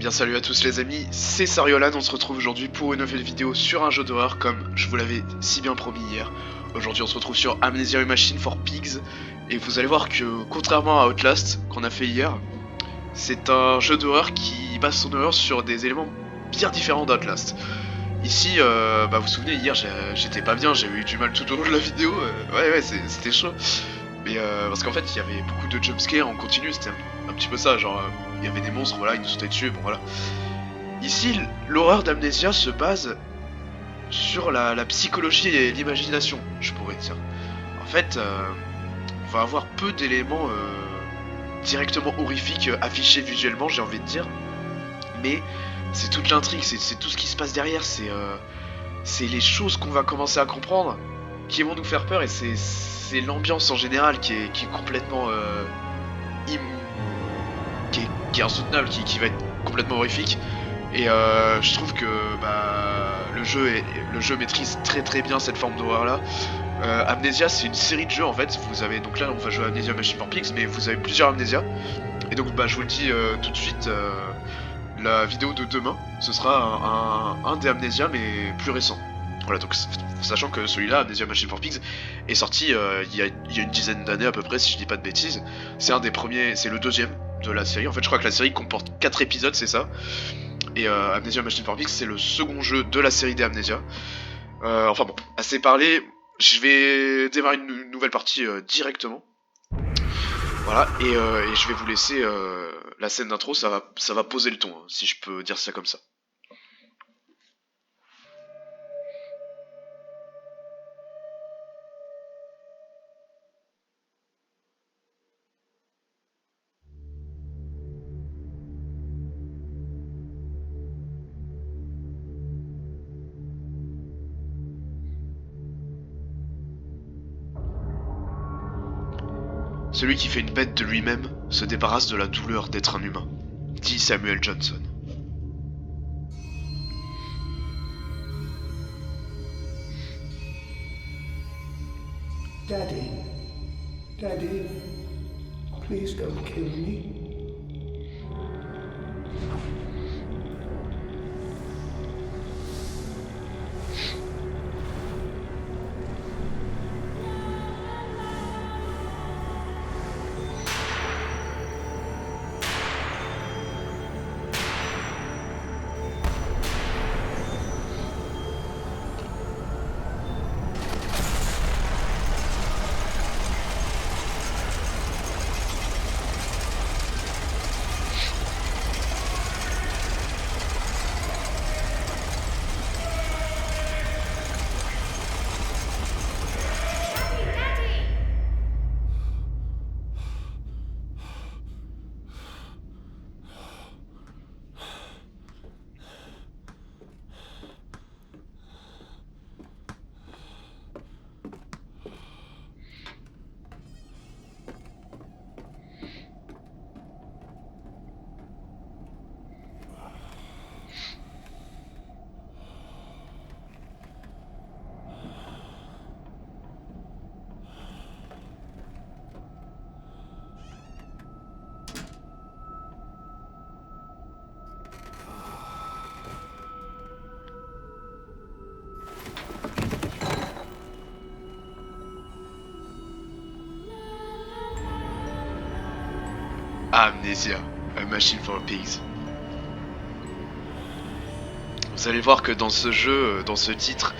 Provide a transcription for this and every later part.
bien salut à tous les amis, c'est Sariolan, on se retrouve aujourd'hui pour une nouvelle vidéo sur un jeu d'horreur comme je vous l'avais si bien promis hier. Aujourd'hui on se retrouve sur Amnesia Machine for Pigs et vous allez voir que contrairement à Outlast qu'on a fait hier, c'est un jeu d'horreur qui base son horreur sur des éléments bien différents d'Outlast. Ici, vous vous souvenez, hier j'étais pas bien, j'ai eu du mal tout au long de la vidéo, ouais c'était chaud. Mais parce qu'en fait il y avait beaucoup de jumpscares en continu, c'était un petit peu ça, genre il y avait des monstres, voilà, ils nous sautaient dessus, bon voilà. Ici, l'horreur d'Amnesia se base sur la psychologie et l'imagination, je pourrais dire. En fait, on va avoir peu d'éléments directement horrifiques affichés visuellement, j'ai envie de dire, mais c'est toute l'intrigue, c'est tout ce qui se passe derrière, c'est les choses qu'on va commencer à comprendre qui vont nous faire peur et c'est l'ambiance en général qui est complètement qui est insoutenable, qui va être complètement horrifique. Et je trouve que le jeu maîtrise très bien cette forme d'horreur là. Amnesia, c'est une série de jeux en fait. Vous avez donc là on va jouer à Amnesia Machine for Pigs, mais vous avez plusieurs Amnesia. Et donc je vous le dis tout de suite, la vidéo de demain, ce sera un des Amnesia mais plus récent. Voilà, donc sachant que celui-là, Amnesia Machine for Pigs, est sorti il y a une dizaine d'années à peu près, si je dis pas de bêtises. C'est un des premiers, c'est le deuxième de la série. En fait, je crois que la série comporte 4 épisodes, c'est ça. Et Amnesia Machine for Pigs, c'est le second jeu de la série des Amnesia. Enfin bon, assez parlé, je vais démarrer une nouvelle partie directement. Voilà, et je vais vous laisser la scène d'intro, ça va poser le ton, hein, si je peux dire ça comme ça. Celui qui fait une bête de lui-même se débarrasse de la douleur d'être un humain, dit Samuel Johnson. Daddy, Daddy, please don't kill me. Amnesia, a Machine for Pigs. Vous allez voir que dans ce jeu, dans ce titre,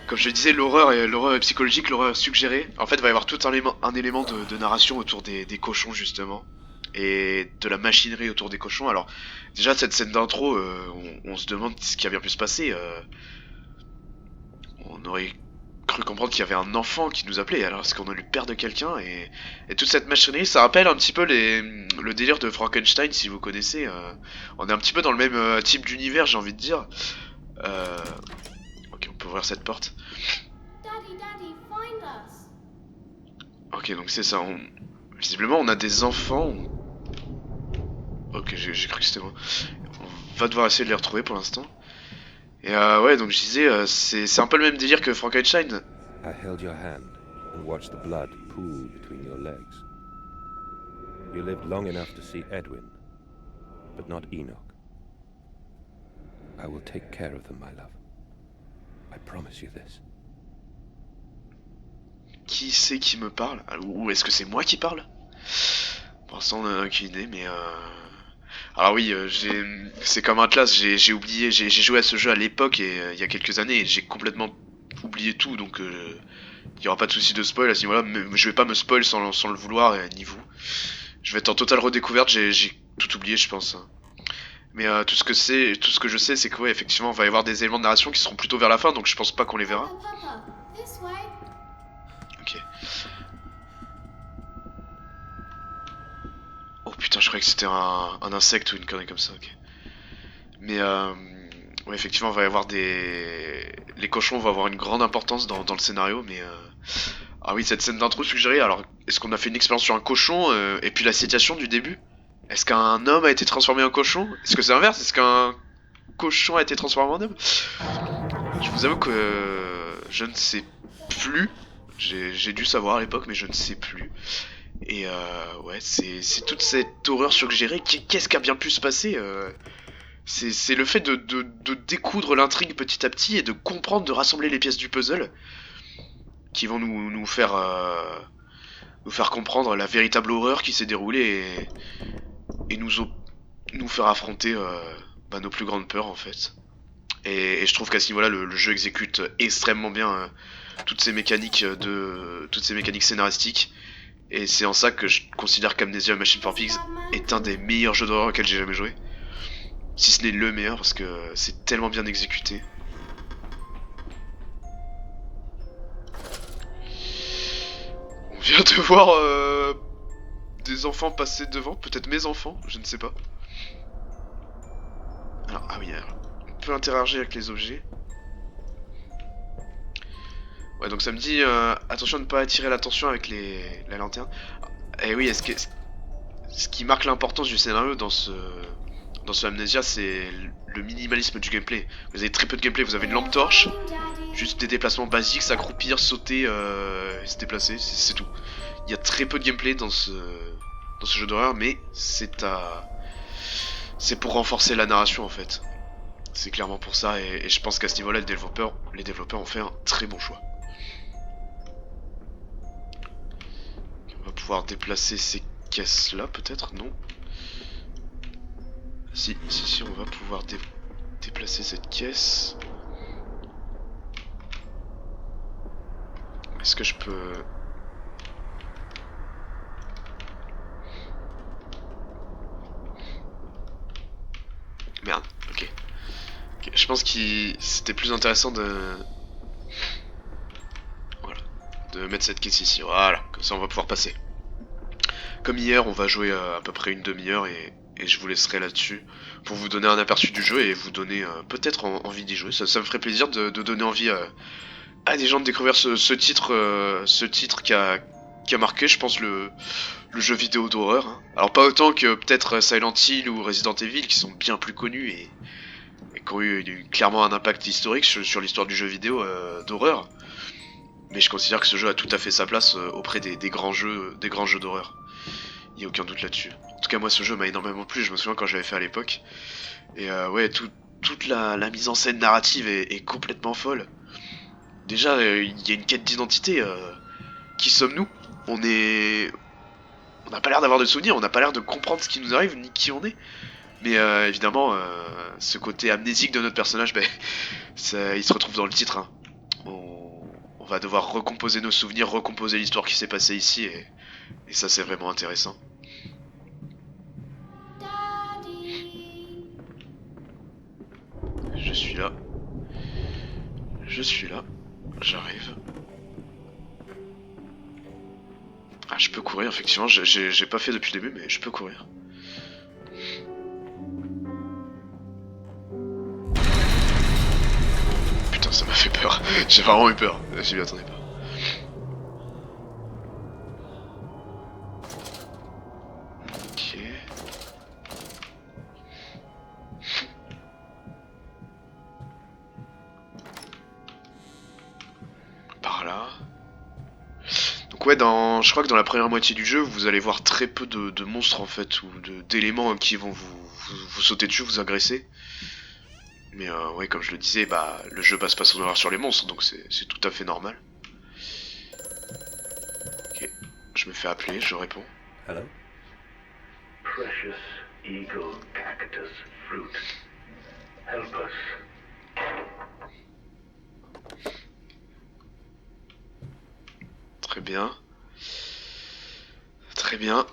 comme je disais, l'horreur est psychologique, l'horreur est suggérée. En fait, il va y avoir tout un élément de narration autour des cochons, justement. Et de la machinerie autour des cochons. Alors, déjà, cette scène d'intro, on se demande ce qui a bien pu se passer. On aurait cru comprendre qu'il y avait un enfant qui nous appelait, alors est-ce qu'on a eu le père de quelqu'un et toute cette machinerie, ça rappelle un petit peu le délire de Frankenstein, si vous connaissez. On est un petit peu dans le même type d'univers, j'ai envie de dire. Euh, ok, on peut ouvrir cette porte. Daddy, find us. Ok, donc c'est ça. Visiblement, on a des enfants. Ok, j'ai cru que c'était moi. On va devoir essayer de les retrouver pour l'instant. Et ouais, donc je disais, c'est un peu le même délire que Frankenstein. I held your hand and watched the blood pool between your legs. You lived long enough to see Edwin, but not Enoch. I will take care of them, my love. I promise you this. Qui c'est qui me parle? Ou est-ce que c'est moi qui parle? Pour l'instant, on a aucune idée, mais alors oui, c'est comme Atlas, j'ai oublié, j'ai joué à ce jeu à l'époque et il y a quelques années, et j'ai complètement oublié tout, donc il y aura pas de souci de spoil à ce niveau-là, mais je vais pas me spoil sans le vouloir, ni vous. Je vais être en totale redécouverte, j'ai tout oublié, je pense. Mais tout ce que je sais, c'est que ouais, effectivement, il va y avoir des éléments de narration qui seront plutôt vers la fin, donc je pense pas qu'on les verra. Papa, this way. Ok. Oh putain, je croyais que c'était un insecte ou une connerie comme ça, ok. Mais ouais, effectivement, il va y avoir des... Les cochons vont avoir une grande importance dans le scénario, mais... Ah oui, cette scène d'intro suggérée, alors, est-ce qu'on a fait une expérience sur un cochon, et puis la situation du début? Est-ce qu'un homme a été transformé en cochon? Est-ce que c'est l'inverse? Est-ce qu'un cochon a été transformé en homme? Je vous avoue que je ne sais plus. J'ai dû savoir à l'époque, mais je ne sais plus. Et ouais, c'est toute cette horreur suggérée. Qu'est-ce qui a bien pu se passer? C'est le fait de découdre l'intrigue petit à petit et de comprendre, de rassembler les pièces du puzzle qui vont nous faire comprendre la véritable horreur qui s'est déroulée et nous faire affronter nos plus grandes peurs en fait. Et je trouve qu'à ce niveau-là, le jeu exécute extrêmement bien toutes ces mécaniques scénaristiques. Et c'est en ça que je considère qu'Amnesia Machine for Pigs est un des meilleurs jeux d'horreur auxquels j'ai jamais joué. Si ce n'est le meilleur, parce que c'est tellement bien exécuté. On vient de voir des enfants passer devant, peut-être mes enfants, je ne sais pas. Alors, ah oui, alors, on peut interagir avec les objets. Ouais, donc ça me dit attention de ne pas attirer l'attention avec la lanterne. Et oui, ce qui marque l'importance du scénario dans ce Amnesia, c'est le minimalisme du gameplay. Vous avez très peu de gameplay, vous avez une lampe torche, juste des déplacements basiques, s'accroupir, sauter, et se déplacer, c'est tout. Il y a très peu de gameplay dans ce jeu d'horreur, mais c'est pour renforcer la narration en fait. C'est clairement pour ça, et je pense qu'à ce niveau-là, les développeurs ont fait un très bon choix. On va pouvoir déplacer ces caisses là peut-être, non? Si, on va pouvoir déplacer cette caisse. Est-ce que je peux... Merde, ok. Je pense que c'était plus intéressant de... Voilà. De mettre cette caisse ici, voilà. Comme ça on va pouvoir passer. Comme hier, on va jouer à peu près une demi-heure et je vous laisserai là-dessus pour vous donner un aperçu du jeu et vous donner peut-être envie d'y jouer. Ça me ferait plaisir de donner envie à des gens de découvrir ce titre qui a marqué, je pense, le jeu vidéo d'horreur. Hein. Alors pas autant que peut-être Silent Hill ou Resident Evil qui sont bien plus connus et qui ont eu clairement un impact historique sur l'histoire du jeu vidéo d'horreur. Mais je considère que ce jeu a tout à fait sa place auprès des grands jeux d'horreur. Il n'y a aucun doute là-dessus. En tout cas, moi, ce jeu m'a énormément plu. Je me souviens quand j'avais fait à l'époque. Et ouais, toute la mise en scène narrative est complètement folle. Déjà, il y a une quête d'identité. Qui sommes-nous? On n'a pas l'air d'avoir de souvenirs. On n'a pas l'air de comprendre ce qui nous arrive ni qui on est. Mais évidemment, ce côté amnésique de notre personnage, il se retrouve dans le titre. Hein. On va devoir recomposer nos souvenirs, recomposer l'histoire qui s'est passée ici. Et ça, c'est vraiment intéressant. Daddy. Je suis là. J'arrive. Ah, je peux courir, effectivement. J'ai pas fait depuis le début, mais je peux courir. Putain, ça m'a fait peur. J'ai vraiment eu peur. Je m'y attendais pas. Ok. Par là. Donc ouais, je crois que dans la première moitié du jeu, vous allez voir très peu de monstres en fait, ou d'éléments qui vont vous sauter dessus, vous agresser. Mais ouais, comme je le disais, bah le jeu base pas son horaire sur les monstres, donc c'est tout à fait normal. Ok, je me fais appeler, je réponds. Hello? Precious eagle cactus fruit. Help us. Très bien. Très bien.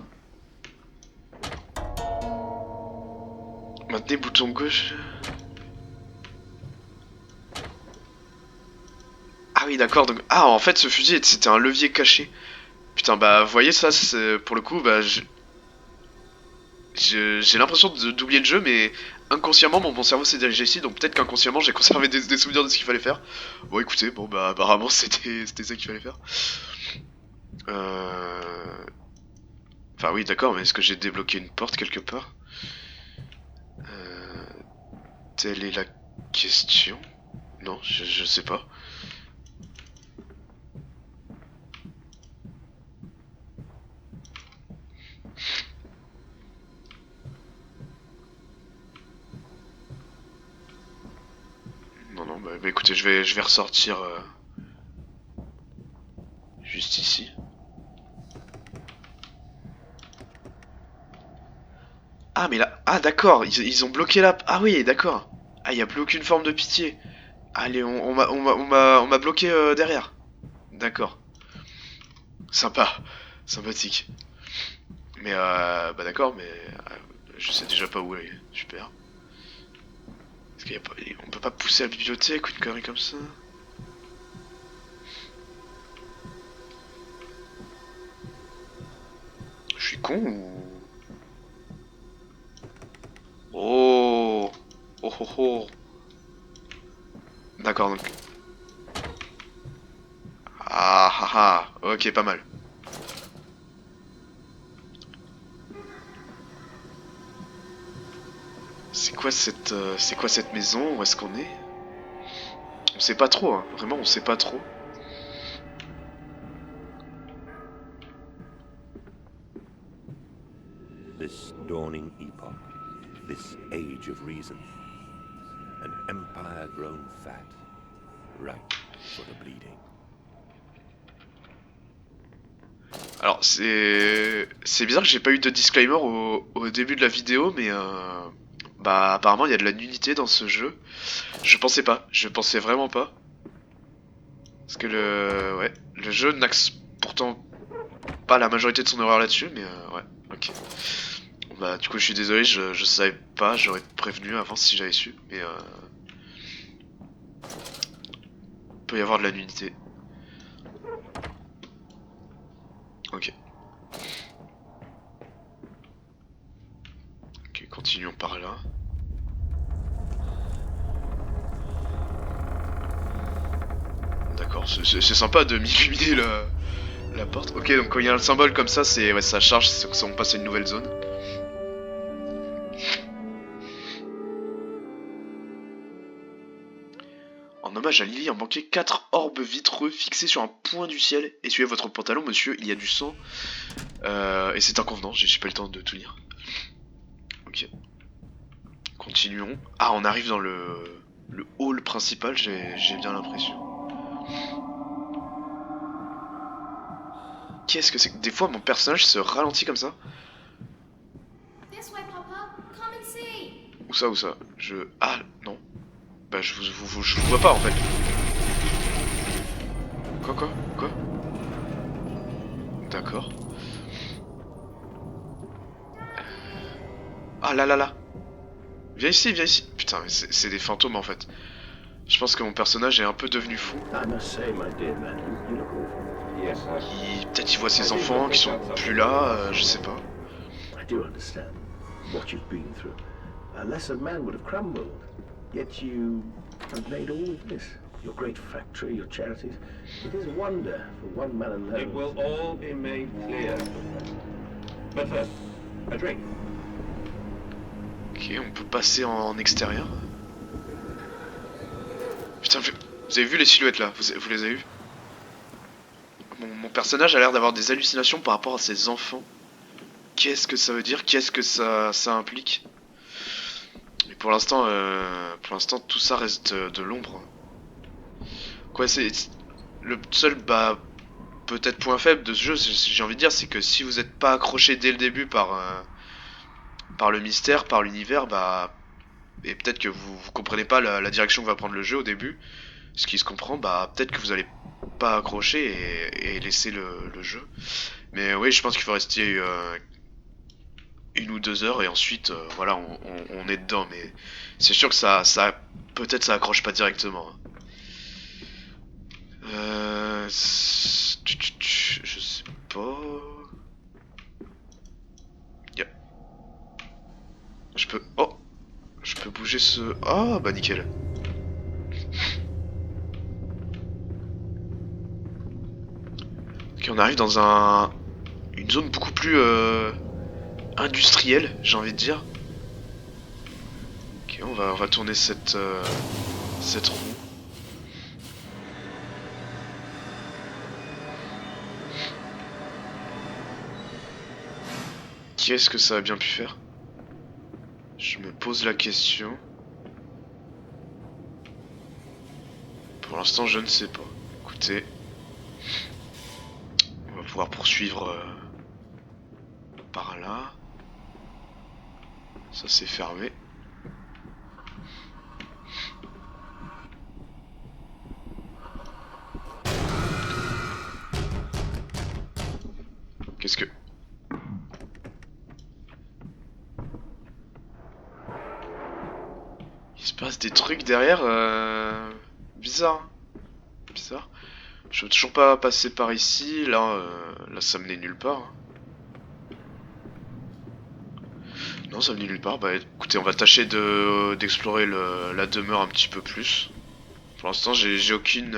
Maintenez bouton gauche. Ah oui, d'accord. Donc ah, en fait, ce fusil c'était un levier caché. Putain, bah vous voyez ça, c'est pour le coup, bah j'ai l'impression d'oublier le jeu, mais inconsciemment mon cerveau s'est dirigé ici, donc peut-être qu'inconsciemment j'ai conservé des souvenirs de ce qu'il fallait faire. Bon, écoutez, bon bah apparemment c'était ça qu'il fallait faire. Enfin oui, d'accord, mais est-ce que j'ai débloqué une porte quelque part? Telle est la question. Non, je sais pas. Non, non, bah écoutez, je vais ressortir juste ici. Ah, mais là, ah d'accord, ils ont bloqué la... Ah oui, d'accord. Ah, il y a plus aucune forme de pitié. Allez, on m'a bloqué derrière. D'accord. Sympa. Sympathique. Mais bah d'accord, mais je sais déjà pas où aller. Super. Est-ce qu'il y a pas... On peut pas pousser à la bibliothèque ou une connerie comme ça? Je suis con ou... Oh. Oh oh oh. D'accord, donc... Ah ah ah. Ok, pas mal. C'est quoi cette maison? Où est-ce qu'on est? On sait pas trop, hein. Vraiment, on sait pas trop. This dawning epoch, this age of reason, an empire grown fat, ripe for the bleeding. Alors c'est bizarre que j'ai pas eu de disclaimer au début de la vidéo, mais bah apparemment il y a de la nudité dans ce jeu. Je pensais pas, je pensais vraiment pas. Parce que le jeu n'axe pourtant pas la majorité de son horreur là-dessus, mais ouais, ok. Bon, bah du coup je suis désolé, je savais pas, j'aurais prévenu avant si j'avais su, mais peut y avoir de la nudité. Ok. Ok, continuons par là. D'accord, c'est sympa de m'illuminer la porte. Ok, donc quand il y a un symbole comme ça, c'est ouais, ça charge, on passe à une nouvelle zone. En hommage à Lily, en manquait 4 orbes vitreux fixés sur un point du ciel. Essuyez votre pantalon, monsieur, il y a du sang. Et c'est inconvenant, j'ai pas eu le temps de tout lire. Ok. Continuons. Ah, on arrive dans le hall principal, j'ai bien l'impression. Qu'est-ce que c'est que... Des fois, mon personnage se ralentit comme ça. This way, Papa. Come and see. Où ça, où ça? Ah, non. Bah, je vous vois pas, en fait. Quoi? D'accord. Ah, là. Viens ici. Putain, mais c'est des fantômes, en fait. Je pense que mon personnage est un peu devenu fou. I must say, my dear man, you look awful. Yes, Peut-être il voit ses enfants qui sont plus là, je sais pas. I do understand what you've been through. A lesser man would have crumbled. Yet you have made all of this. Your great factory, your charities. It is a wonder for one man alone. It will all be made clear. But first, a drink. Ok, on peut passer en extérieur. Putain, vous avez vu les silhouettes là? Vous les avez vues? Mon personnage a l'air d'avoir des hallucinations par rapport à ses enfants. Qu'est-ce que ça veut dire? Qu'est-ce que ça implique? Mais pour l'instant, tout ça reste de l'ombre. Quoi, c'est le seul peut-être point faible de ce jeu, j'ai envie de dire, c'est que si vous n'êtes pas accroché dès le début par le mystère, par l'univers, et peut-être que vous comprenez pas la direction que va prendre le jeu au début, ce qui se comprend, peut-être que vous allez pas accrocher et laisser le jeu. Mais oui, je pense qu'il faut rester 1 ou 2 heures et ensuite, voilà, on est dedans. Mais c'est sûr que peut-être ça accroche pas directement. Je sais pas. Yeah. Je peux. Oh! Je peux bouger ce. Ah, bah nickel. Ok, on arrive dans une zone beaucoup plus industrielle, j'ai envie de dire. Ok, on va tourner cette roue. Qu'est-ce que ça a bien pu faire? Je me pose la question. Pour l'instant, je ne sais pas. Écoutez, on va pouvoir poursuivre par là. Ça c'est fermé. Qu'est-ce que... Il se passe des trucs derrière, bizarre. Bizarre. Je veux toujours pas passer par ici, là ça menait nulle part. Non, ça menait nulle part. Bah écoutez, on va tâcher d'explorer la demeure un petit peu plus. Pour l'instant, j'ai aucun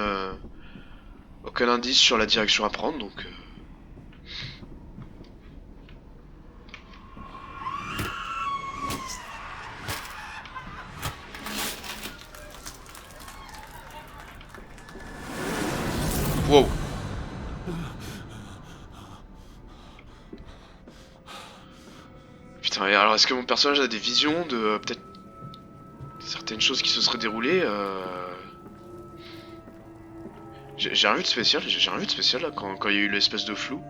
indice sur la direction à prendre, donc... Wow. Putain, et alors est-ce que mon personnage a des visions de peut-être certaines choses qui se seraient déroulées J'ai rien vu de spécial, j'ai rien vu de spécial là quand il y a eu l'espèce de flou.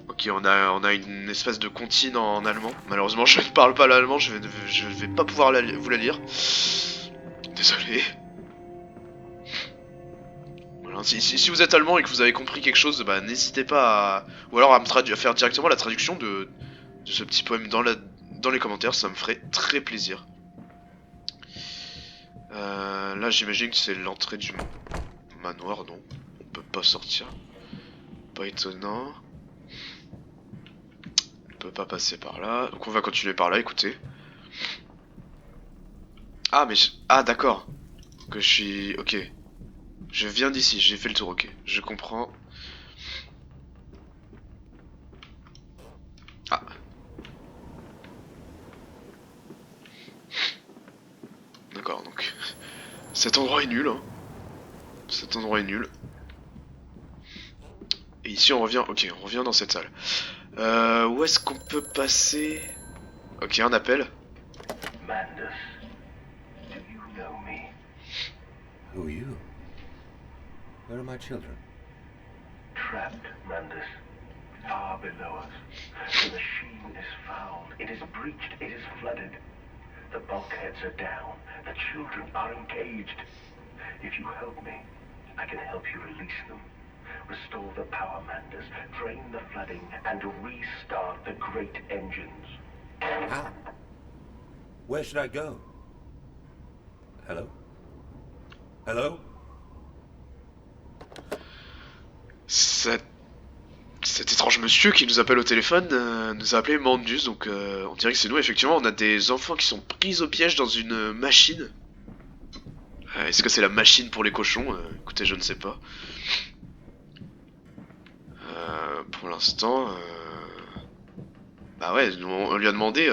Ok, on a une espèce de comptine en allemand. Malheureusement, je ne parle pas l'allemand, je vais pas pouvoir vous la lire. Désolé. Voilà, si vous êtes allemand et que vous avez compris quelque chose, n'hésitez pas à... Ou alors à à faire directement la traduction de ce petit poème dans les commentaires, ça me ferait très plaisir. Là, j'imagine que c'est l'entrée du manoir, non. On peut pas sortir. Pas étonnant. On peut pas passer par là. Donc on va continuer par là, écoutez. Ah, mais... Ah, d'accord. Que je suis... Ok. Je viens d'ici, j'ai fait le tour, ok. Je comprends. Ah. D'accord, donc... Cet endroit est nul, hein. Cet endroit est nul. Et ici on revient... Ok, on revient dans cette salle. Où est-ce qu'on peut passer? Ok, un appel. Mandus, do you know me? Who are you? Where are my children? Trapped, Mandus. Far below us. The machine is fouled. It is breached. It is flooded. The bulkheads are down. The children are engaged. If you help me, I can help you release them. Restore the power, Mandus. Drain the flooding and restart the great engines. How? Where should I go? Hello? Hello? Cet étrange monsieur qui nous appelle au téléphone nous a appelé Mandus, donc on dirait que c'est nous. Effectivement, on a des enfants qui sont pris au piège dans une machine. Est-ce que c'est la machine pour les cochons? Écoutez, je ne sais pas. Pour l'instant... Bah ouais, on lui a demandé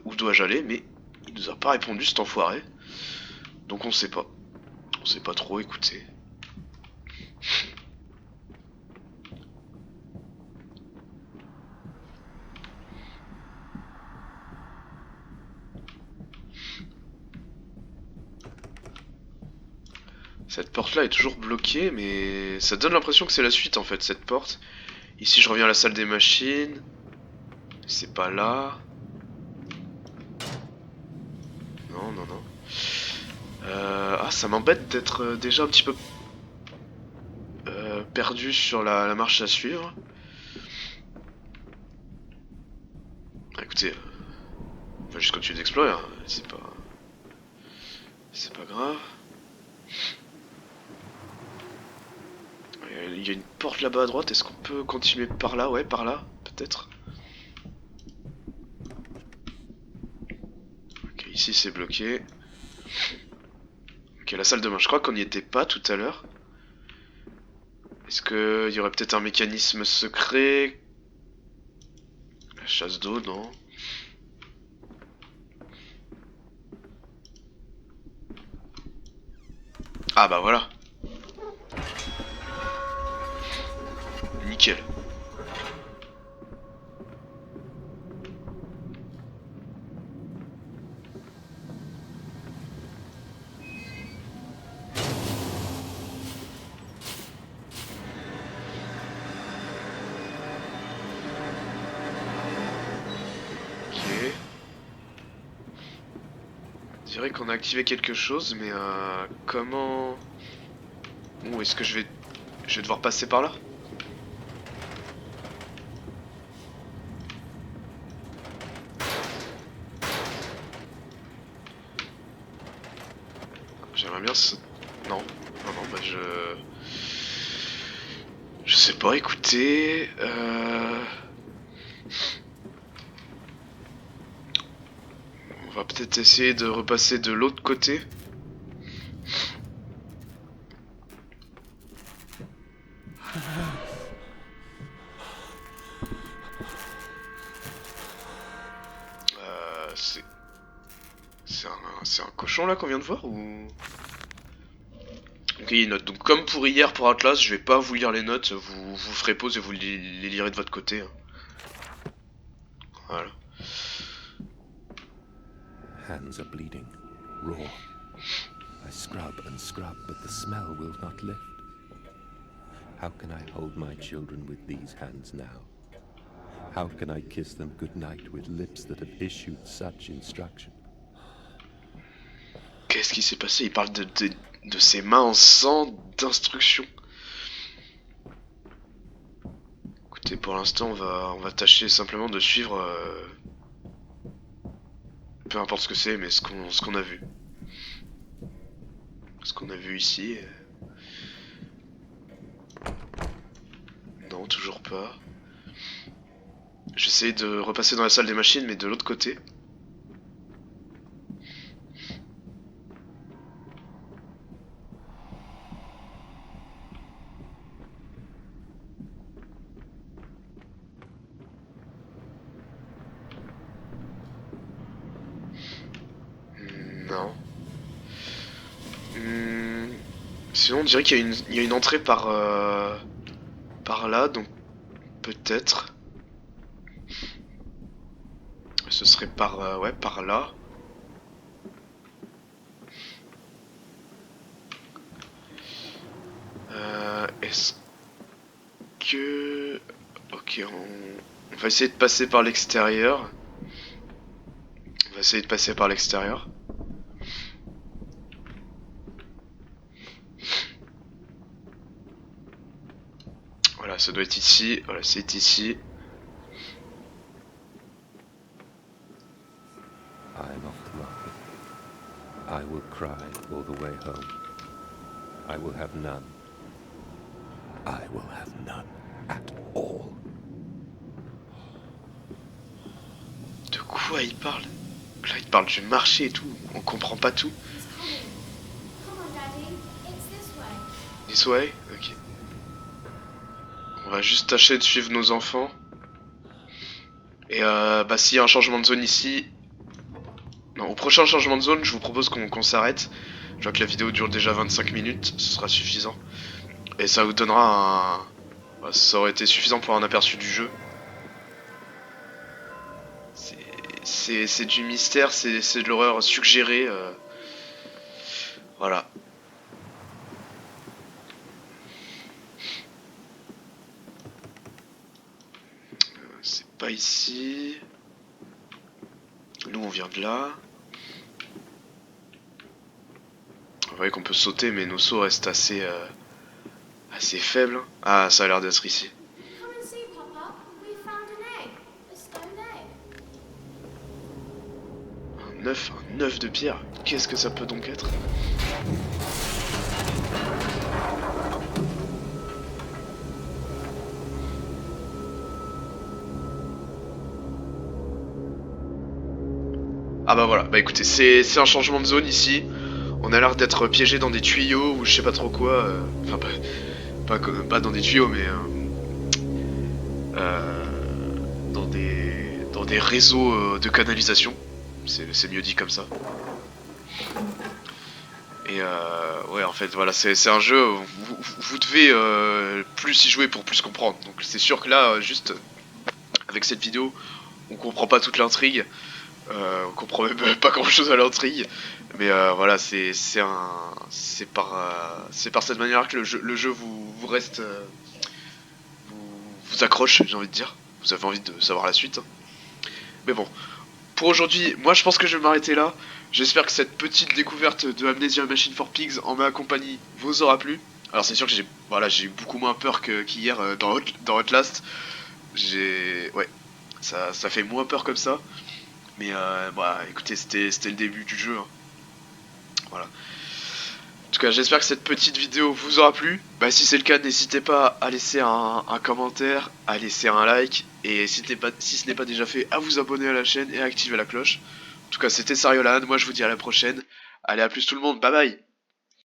où dois-je aller, mais il nous a pas répondu, cet enfoiré. Donc on sait pas. On sait pas trop, écoutez. Cette porte là est toujours bloquée, mais ça donne l'impression que c'est la suite en fait, cette porte. Ici je reviens à la salle des machines. C'est pas là. Non, non, non. Ah, ça m'embête d'être déjà un petit peu perdu sur la marche à suivre. Écoutez, on va juste continuer d'explorer, hein. C'est pas grave. Il y a une porte là-bas à droite, est-ce qu'on peut continuer par là? Ouais, par là, peut-être. Ok, ici c'est bloqué. Ok, la salle de bain, je crois qu'on n'y était pas tout à l'heure. Est-ce qu'il y aurait peut-être un mécanisme secret? La chasse d'eau, non. Ah bah voilà. Nickel. Ok. Je dirais qu'on a activé quelque chose, mais comment... Ou est-ce que je vais devoir passer par là? J'aimerais bien ce... Non, non, non, bah je sais pas, écoutez... On va peut-être essayer de repasser de l'autre côté. C'est un cochon là qu'on vient de voir ou... Ok, il y a une note. Donc comme pour hier pour Atlas, je vais pas vous lire les notes, vous ferez pause et vous les lirez de votre côté. Hein. Voilà. Hands are bleeding, raw. I scrub and scrub, but the smell will not lift. How can I hold my children with these hands now? How can I kiss them goodnight with lips that have issued such instruction? Qu'est-ce qui s'est passé? Il parle de ses mains en sang d'instruction. Écoutez, pour l'instant, on va tâcher simplement de suivre... peu importe ce que c'est, mais ce qu'on a vu. Ce qu'on a vu ici... Non, toujours pas. J'essaie de repasser dans la salle des machines, mais de l'autre côté. Non. Sinon, on dirait qu'il y a une entrée par là, donc peut-être. Ce serait par ouais, par là. Est-ce que... Ok, on va essayer de passer par l'extérieur. On va essayer de passer par l'extérieur. Voilà, ça doit être ici. Voilà, c'est ici. I'm off to market. I will cry all the way home. I will have none. I will have none at all. De quoi il parle? Là, il parle du marché et tout. On comprend pas tout. He's coming. Come on, Daddy. It's this way. This way? Ok. On va juste tâcher de suivre nos enfants. Et bah s'il y a un changement de zone ici... Non, au prochain changement de zone, je vous propose qu'on s'arrête. Je vois que la vidéo dure déjà 25 minutes, ce sera suffisant. Et ça vous donnera un... Bah, ça aurait été suffisant pour un aperçu du jeu. C'est du mystère, c'est de l'horreur suggérée. Voilà. C'est pas ici. Nous on vient de là. Vous voyez qu'on peut sauter mais nos sauts restent assez faibles. Ah ça a l'air d'être ici. Come and see, Papa. We found an egg. A stone egg. Un œuf de pierre. Qu'est-ce que ça peut donc être? Ah bah voilà, bah écoutez, c'est un changement de zone ici. On a l'air d'être piégé dans des tuyaux ou je sais pas trop quoi. Enfin, pas dans des tuyaux, mais dans des réseaux de canalisation. C'est mieux dit comme ça. Et ouais, en fait, voilà, c'est un jeu où vous devez plus y jouer pour plus comprendre. Donc c'est sûr que là, juste avec cette vidéo, on comprend pas toute l'intrigue. On comprend même pas grand chose à l'intrigue, mais voilà, c'est par cette manière que le jeu vous reste, vous accroche, j'ai envie de dire. Vous avez envie de savoir la suite. Mais bon, pour aujourd'hui, moi je pense que je vais m'arrêter là. J'espère que cette petite découverte de Amnesia Machine for Pigs en ma compagnie vous aura plu. Alors c'est sûr que j'ai eu beaucoup moins peur qu'hier dans Outlast. Ouais, ça fait moins peur comme ça. Mais bah écoutez, c'était le début du jeu. Hein. Voilà. En tout cas, j'espère que cette petite vidéo vous aura plu. Bah si c'est le cas, n'hésitez pas à laisser un commentaire, à laisser un like. Et si ce n'est pas déjà fait, à vous abonner à la chaîne et à activer la cloche. En tout cas, c'était Sariolan, moi je vous dis à la prochaine. Allez, à plus tout le monde, bye bye.